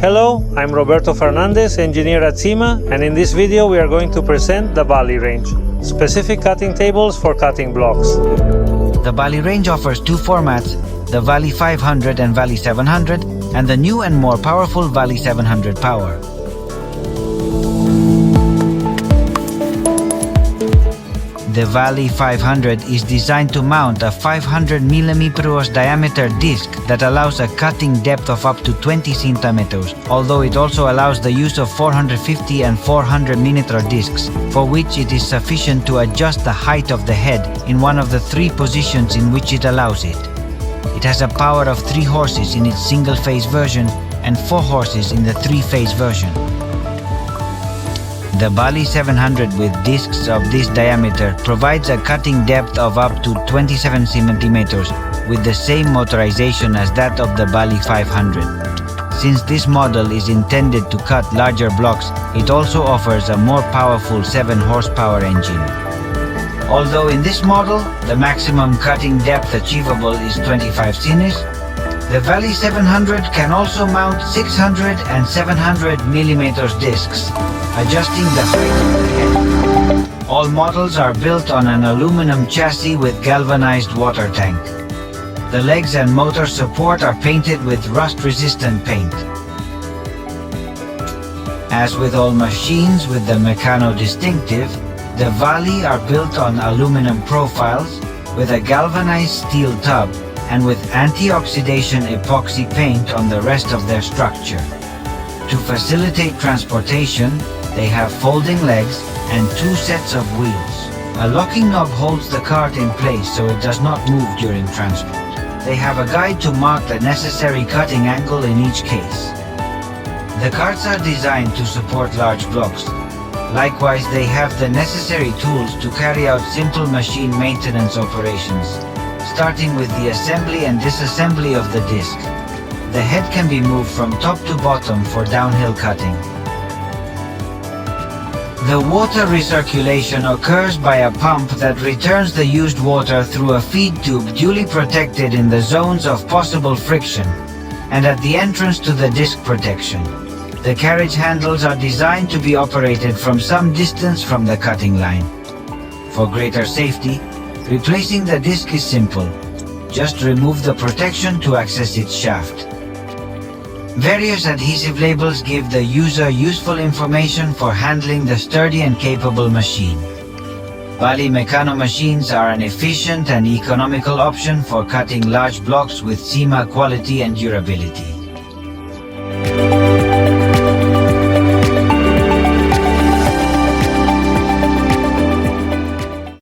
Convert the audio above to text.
Hello, I'm Roberto Fernandez, engineer at SIMA, and in this video we are going to present the Bali range, specific cutting tables for cutting blocks. The Bali range offers two formats, the Bali 500 and Bali 700, and the new and more powerful Bali 700 Power. The Bali 500 is designed to mount a 500 mm diameter disc that allows a cutting depth of up to 20 centimeters, although it also allows the use of 450 and 400 mm discs, for which it is sufficient to adjust the height of the head in one of the three positions in which it allows it. It has a power of 3 horses in its single-phase version and 4 horses in the 3-phase version. The Bali 700 with discs of this diameter provides a cutting depth of up to 27 centimeters with the same motorization as that of the Bali 500. Since this model is intended to cut larger blocks, it also offers a more powerful 7 horsepower engine. Although in this model, the maximum cutting depth achievable is 25 cm, the Bali 700 can also mount 600 and 700 mm discs, adjusting the height of the head. All models are built on an aluminum chassis with galvanized water tank. The legs and motor support are painted with rust-resistant paint. As with all machines with the Meccano distinctive, the Bali are built on aluminum profiles with a galvanized steel tub and with anti-oxidation epoxy paint on the rest of their structure. To facilitate transportation, they have folding legs and 2 sets of wheels. A locking knob holds the cart in place so it does not move during transport. They have a guide to mark the necessary cutting angle in each case. The carts are designed to support large blocks. Likewise, they have the necessary tools to carry out simple machine maintenance operations, starting with the assembly and disassembly of the disc. The head can be moved from top to bottom for downhill cutting. The water recirculation occurs by a pump that returns the used water through a feed tube duly protected in the zones of possible friction and at the entrance to the disc protection. The carriage handles are designed to be operated from some distance from the cutting line. For greater safety, replacing the disc is simple. Just remove the protection to access its shaft. Various adhesive labels give the user useful information for handling the sturdy and capable machine. Bali Meccano machines are an efficient and economical option for cutting large blocks with SIMA quality and durability.